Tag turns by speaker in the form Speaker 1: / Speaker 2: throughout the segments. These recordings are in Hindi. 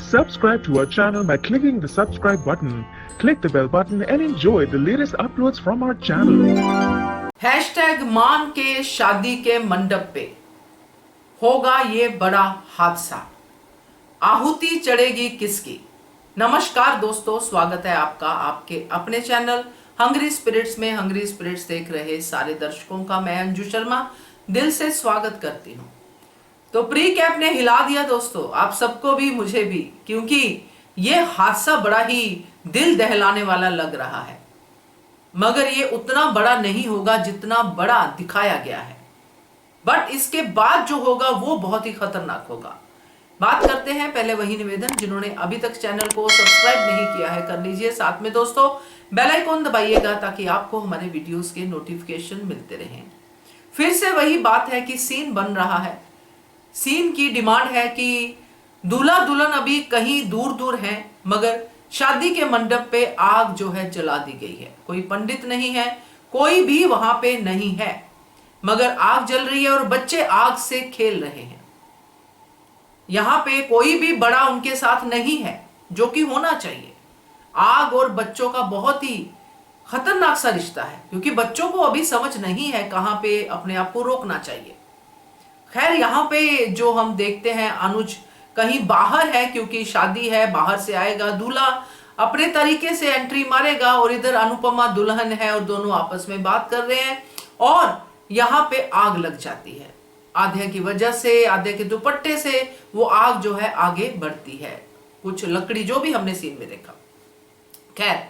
Speaker 1: Subscribe to our channel by clicking the subscribe button. Click the bell button and enjoy the latest uploads from our channel.
Speaker 2: Hashtag मान के शादी के मंडप पे होगा ये बड़ा हादसा, आहुति चढ़ेगी किसकी। नमस्कार दोस्तों, स्वागत है आपका आपके अपने चैनल हंग्री स्पिरिट्स में। हंग्री स्पिरिट्स देख रहे सारे दर्शकों का मैं अंजू शर्मा दिल से स्वागत करती हूँ। तो प्री कैप ने हिला दिया दोस्तों, आप सबको भी मुझे भी, क्योंकि ये हादसा बड़ा ही दिल दहलाने वाला लग रहा है, मगर ये उतना बड़ा नहीं होगा जितना बड़ा दिखाया गया है। बट इसके बाद जो होगा वो बहुत ही खतरनाक होगा। बात करते हैं, पहले वही निवेदन, जिन्होंने अभी तक चैनल को सब्सक्राइब नहीं किया है कर लीजिए, साथ में दोस्तों बेल आइकॉन दबाइएगा ताकि आपको हमारे वीडियोस के नोटिफिकेशन मिलते रहें। फिर से वही बात है कि सीन बन रहा है। सीन की डिमांड है कि दूल्हा दुल्हन अभी कहीं दूर दूर हैं, मगर शादी के मंडप पे आग जो है जला दी गई है। कोई पंडित नहीं है, कोई भी वहां पे नहीं है, मगर आग जल रही है और बच्चे आग से खेल रहे हैं। यहां पे कोई भी बड़ा उनके साथ नहीं है, जो कि होना चाहिए। आग और बच्चों का बहुत ही खतरनाक सा रिश्ता है, क्योंकि बच्चों को अभी समझ नहीं है कहां पे अपने आप को रोकना चाहिए। खैर, यहाँ पे जो हम देखते हैं, अनुज कहीं बाहर है क्योंकि शादी है, बाहर से आएगा, दूल्हा अपने तरीके से एंट्री मारेगा और इधर अनुपमा दुल्हन है और दोनों आपस में बात कर रहे हैं और यहाँ पे आग लग जाती है। आध्या की वजह से, आध्या के दुपट्टे से वो आग जो है आगे बढ़ती है, कुछ लकड़ी जो भी हमने सीन में देखा। खैर,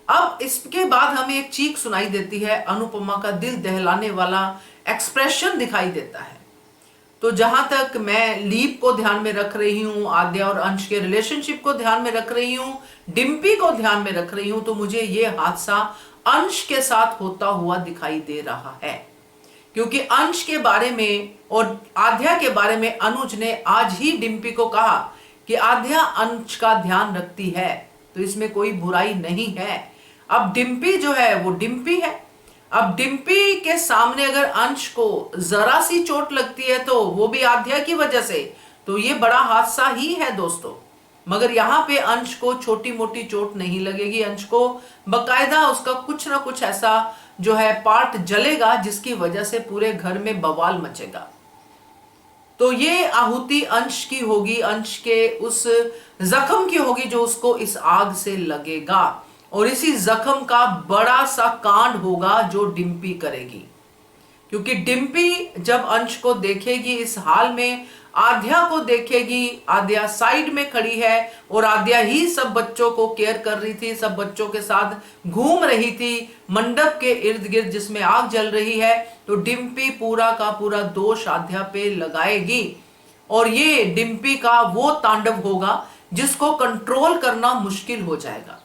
Speaker 2: अब इसके बाद हमें एक चीख सुनाई देती है, अनुपमा का दिल दहलाने वाला एक्सप्रेशन दिखाई देता है। तो जहां तक मैं लीप को ध्यान में रख रही हूं, आद्या और अंश के रिलेशनशिप को ध्यान में रख रही हूं, डिम्पी को ध्यान में रख रही हूं, तो मुझे यह हादसा अंश के साथ होता हुआ दिखाई दे रहा है। क्योंकि अंश के बारे में और आद्या के बारे में अनुज ने आज ही डिम्पी को कहा कि आद्या अंश का ध्यान रखती है, तो इसमें कोई बुराई नहीं है। अब डिम्पी जो है वो डिम्पी है। अब डिम्पी के सामने अगर अंश को जरा सी चोट लगती है तो वो भी आध्या की वजह से, तो ये बड़ा हादसा ही है दोस्तों। मगर यहाँ पे अंश को छोटी मोटी चोट नहीं लगेगी, अंश को बकायदा उसका कुछ ना कुछ ऐसा जो है पार्ट जलेगा जिसकी वजह से पूरे घर में बवाल मचेगा। तो ये आहुति अंश की होगी, अंश के उस जख्म की होगी जो उसको इस आग से लगेगा, और इसी जख्म का बड़ा सा कांड होगा जो डिम्पी करेगी। क्योंकि डिम्पी जब अंश को देखेगी इस हाल में, आद्या को देखेगी, आद्या साइड में खड़ी है और आद्या ही सब बच्चों को केयर कर रही थी, सब बच्चों के साथ घूम रही थी मंडप के इर्द गिर्द जिसमें आग जल रही है, तो डिम्पी पूरा का पूरा दोष आद्या पे लगाएगी और ये डिम्पी का वो तांडव होगा जिसको कंट्रोल करना मुश्किल हो जाएगा।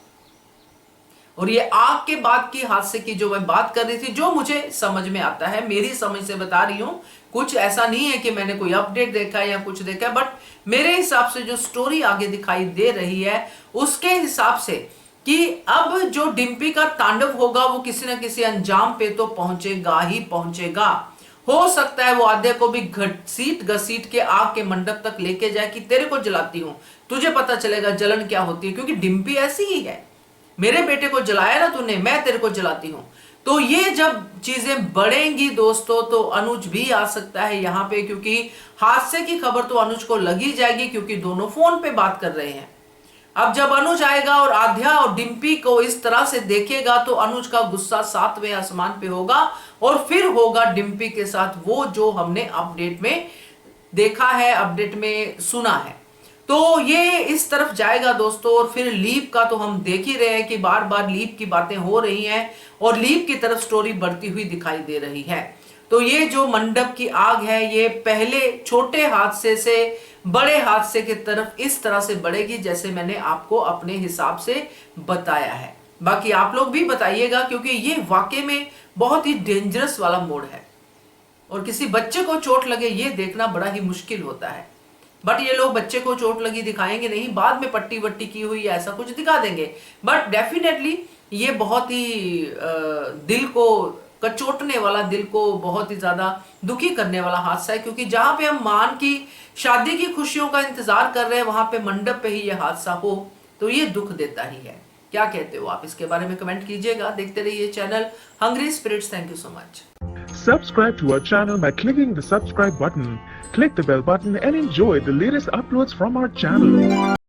Speaker 2: और ये आग के बाद की हादसे की जो मैं बात कर रही थी, जो मुझे समझ में आता है, मेरी समझ से बता रही हूं, कुछ ऐसा नहीं है कि मैंने कोई अपडेट देखा है या कुछ देखा है, बट मेरे हिसाब से जो स्टोरी आगे दिखाई दे रही है उसके हिसाब से कि अब जो डिम्पी का तांडव होगा वो किसी ना किसी अंजाम पे तो पहुंचेगा ही पहुंचेगा। हो सकता है वो आद्या को भी घसीट घसीट के आग के मंडप तक लेके जाए कि तेरे को जलाती हूं, तुझे पता चलेगा जलन क्या होती है, क्योंकि डिम्पी ऐसी ही है। मेरे बेटे को जलाया ना तूने, मैं तेरे को जलाती हूं। तो ये जब चीजें बढ़ेंगी दोस्तों, तो अनुज भी आ सकता है यहाँ पे, क्योंकि हादसे की खबर तो अनुज को लगी जाएगी, क्योंकि दोनों फोन पे बात कर रहे हैं। अब जब अनुज आएगा और आद्या और डिम्पी को इस तरह से देखेगा, तो अनुज का गुस्सा 7वें आसमान पे होगा और फिर होगा डिम्पी के साथ वो जो हमने अपडेट में देखा है, अपडेट में सुना है। तो ये इस तरफ जाएगा दोस्तों। और फिर लीप का तो हम देख ही रहे हैं कि बार बार लीप की बातें हो रही हैं और लीप की तरफ स्टोरी बढ़ती हुई दिखाई दे रही है। तो ये जो मंडप की आग है, ये पहले छोटे हादसे से बड़े हादसे की तरफ इस तरह से बढ़ेगी जैसे मैंने आपको अपने हिसाब से बताया है। बाकी आप लोग भी बताइएगा, क्योंकि ये वाकई में बहुत ही डेंजरस वाला मोड़ है और किसी बच्चे को चोट लगे ये देखना बड़ा ही मुश्किल होता है। बट ये लोग बच्चे को चोट लगी दिखाएंगे नहीं, बाद में पट्टी वट्टी की हुई ऐसा कुछ दिखा देंगे। बट डेफिनेटली ये बहुत ही दिल को कचोटने वाला, दिल को बहुत ही ज्यादा दुखी करने वाला हादसा है, क्योंकि जहां पे हम मान की शादी की खुशियों का इंतजार कर रहे हैं वहां पे मंडप पे ही यह हादसा हो तो ये दुख देता ही है। क्या कहते हो आप, इसके बारे में कमेंट कीजिएगा। देखते रहिए channel Hungry Spirits. Thank you so much.
Speaker 1: Subscribe to our channel by clicking the subscribe button. Click the bell button and enjoy the latest uploads from our channel.